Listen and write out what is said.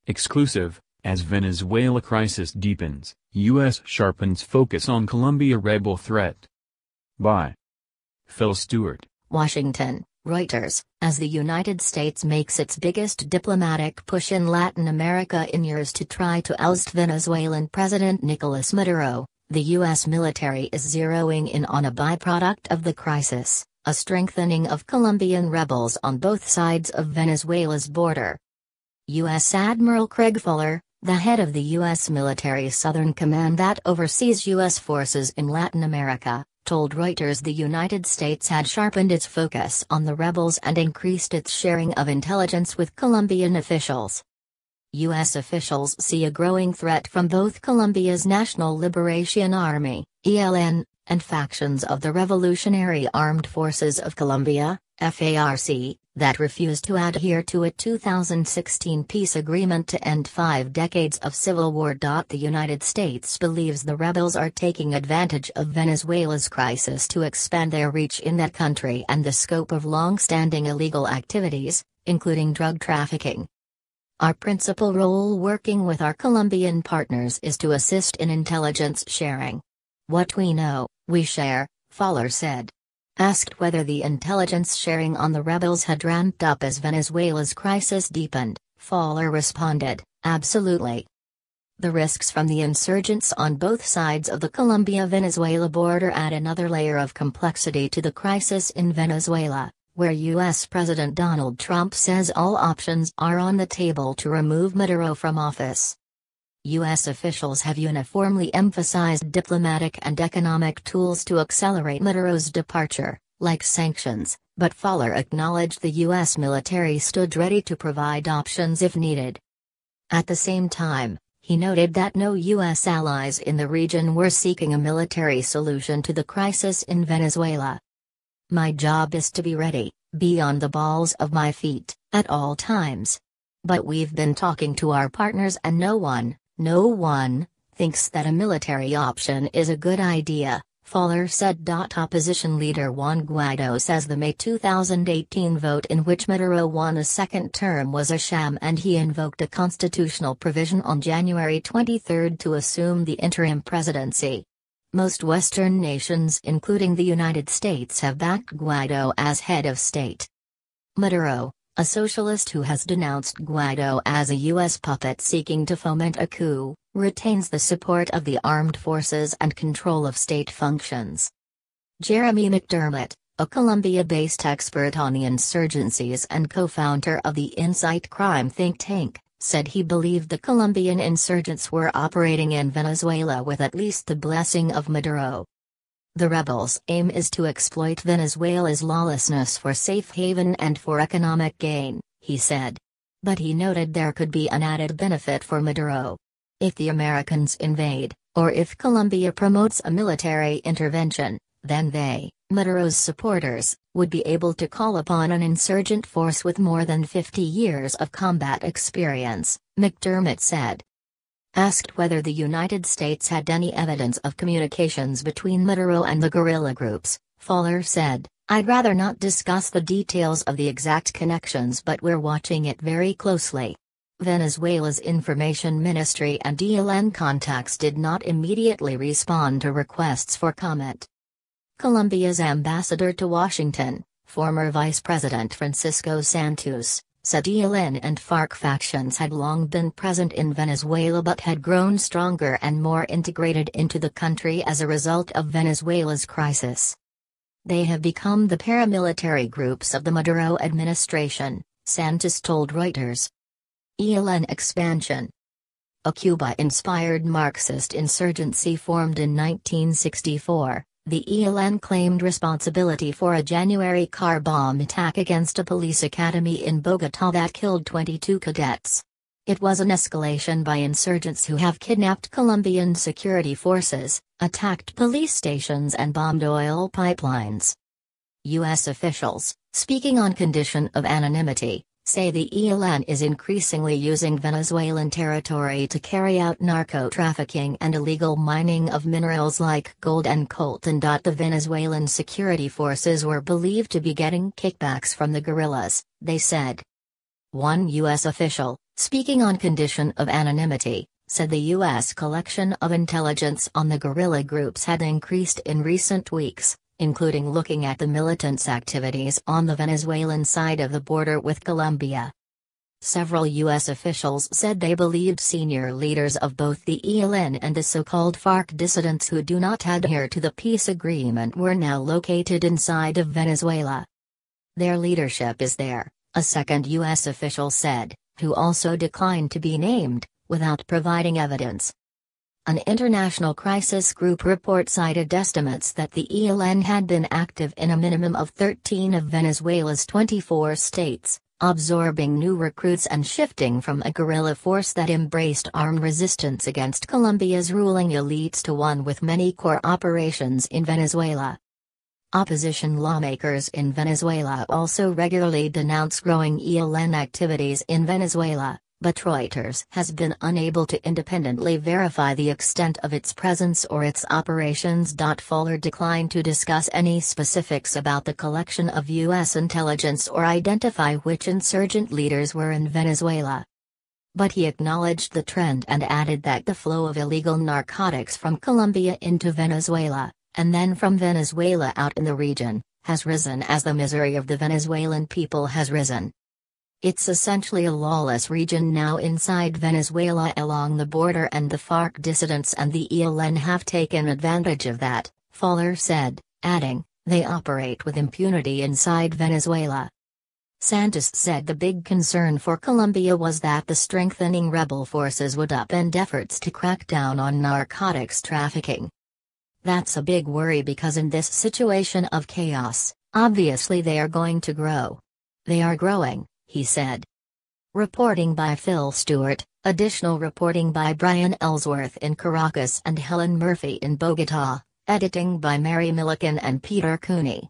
Exclusive, as Venezuela crisis deepens, U.S. sharpens focus on Colombia rebel threat. By Phil Stewart. Washington, Reuters. As the United States makes its biggest diplomatic push in Latin America in years to try to oust Venezuelan President Nicolas Maduro, the U.S. military is zeroing in on a byproduct of the crisis, a strengthening of Colombian rebels on both sides of Venezuela's border. U.S. Admiral Craig Fuller, the head of the U.S. military Southern Command that oversees U.S. forces in Latin America, told Reuters the United States had sharpened its focus on the rebels and increased its sharing of intelligence with Colombian officials. U.S. officials see a growing threat from both Colombia's National Liberation Army, ELN, and factions of the Revolutionary Armed Forces of Colombia, FARC, that refused to adhere to a 2016 peace agreement to end 5 decades of civil war. The United States believes the rebels are taking advantage of Venezuela's crisis to expand their reach in that country and the scope of long-standing illegal activities, including drug trafficking. Our principal role working with our Colombian partners is to assist in intelligence sharing. What we know, we share, Fuller said. Asked whether the intelligence sharing on the rebels had ramped up as Venezuela's crisis deepened, Fuller responded, "Absolutely. The risks from the insurgents on both sides of the Colombia-Venezuela border add another layer of complexity to the crisis in Venezuela, where U.S. President Donald Trump says all options are on the table to remove Maduro from office." U.S. officials have uniformly emphasized diplomatic and economic tools to accelerate Maduro's departure, like sanctions, but Fuller acknowledged the U.S. military stood ready to provide options if needed. At the same time, he noted that no U.S. allies in the region were seeking a military solution to the crisis in Venezuela. "My job is to be ready, be on the balls of my feet, at all times. But we've been talking to our partners and no one thinks that a military option is a good idea," Fuller said. Opposition leader Juan Guaido says the May 2018 vote in which Maduro won a second term was a sham and he invoked a constitutional provision on January 23 to assume the interim presidency. Most Western nations including the United States have backed Guaido as head of state. Maduro, a socialist who has denounced Guaido as a U.S. puppet seeking to foment a coup, retains the support of the armed forces and control of state functions. Jeremy McDermott, a Colombia-based expert on the insurgencies and co-founder of the Insight crime think tank, said he believed the Colombian insurgents were operating in Venezuela with at least the blessing of Maduro. "The rebels' aim is to exploit Venezuela's lawlessness for safe haven and for economic gain," he said. But he noted there could be an added benefit for Maduro. If the Americans invade, or if Colombia promotes a military intervention, then they, Maduro's supporters, would be able to call upon an insurgent force with more than 50 years of combat experience, McDermott said. Asked whether the United States had any evidence of communications between Maduro and the guerrilla groups, Fuller said, "I'd rather not discuss the details of the exact connections, but we're watching it very closely." Venezuela's information ministry and ELN contacts did not immediately respond to requests for comment. Colombia's ambassador to Washington, former Vice President Francisco Santos, said ELN and FARC factions had long been present in Venezuela but had grown stronger and more integrated into the country as a result of Venezuela's crisis. "They have become the paramilitary groups of the Maduro administration," Santos told Reuters. ELN expansion. A Cuba-inspired Marxist insurgency formed in 1964. The ELN claimed responsibility for a January car bomb attack against a police academy in Bogotá that killed 22 cadets. It was an escalation by insurgents who have kidnapped Colombian security forces, attacked police stations and bombed oil pipelines. U.S. officials, speaking on condition of anonymity, say the ELN is increasingly using Venezuelan territory to carry out narco-trafficking and illegal mining of minerals like gold and coltan. The Venezuelan security forces were believed to be getting kickbacks from the guerrillas, they said. One U.S. official, Speaking on condition of anonymity, said the U.S. collection of intelligence on the guerrilla groups had increased in recent weeks, including looking at the militants' activities on the Venezuelan side of the border with Colombia. Several U.S. officials said they believed senior leaders of both the ELN and the so-called FARC dissidents who do not adhere to the peace agreement were now located inside of Venezuela. Their leadership is there, a second U.S. official said, who also declined to be named, without providing evidence. An international crisis group report cited estimates that the ELN had been active in a minimum of 13 of Venezuela's 24 states, absorbing new recruits and shifting from a guerrilla force that embraced armed resistance against Colombia's ruling elites to one with many core operations in Venezuela. Opposition lawmakers in Venezuela also regularly denounce growing ELN activities in Venezuela, but Reuters has been unable to independently verify the extent of its presence or its operations. Fuller declined to discuss any specifics about the collection of U.S. intelligence or identify which insurgent leaders were in Venezuela. But he acknowledged the trend and added that the flow of illegal narcotics from Colombia into Venezuela, and then from Venezuela out in the region, has risen as the misery of the Venezuelan people has risen. It's essentially a lawless region now inside Venezuela along the border, and the FARC dissidents and the ELN have taken advantage of that, Fuller said, adding, they operate with impunity inside Venezuela. Santos said the big concern for Colombia was that the strengthening rebel forces would upend efforts to crack down on narcotics trafficking. That's a big worry because in this situation of chaos, obviously they are going to grow. They are growing, he said. Reporting by Phil Stewart, additional reporting by Brian Ellsworth in Caracas and Helen Murphy in Bogotá, editing by Mary Milliken and Peter Cooney.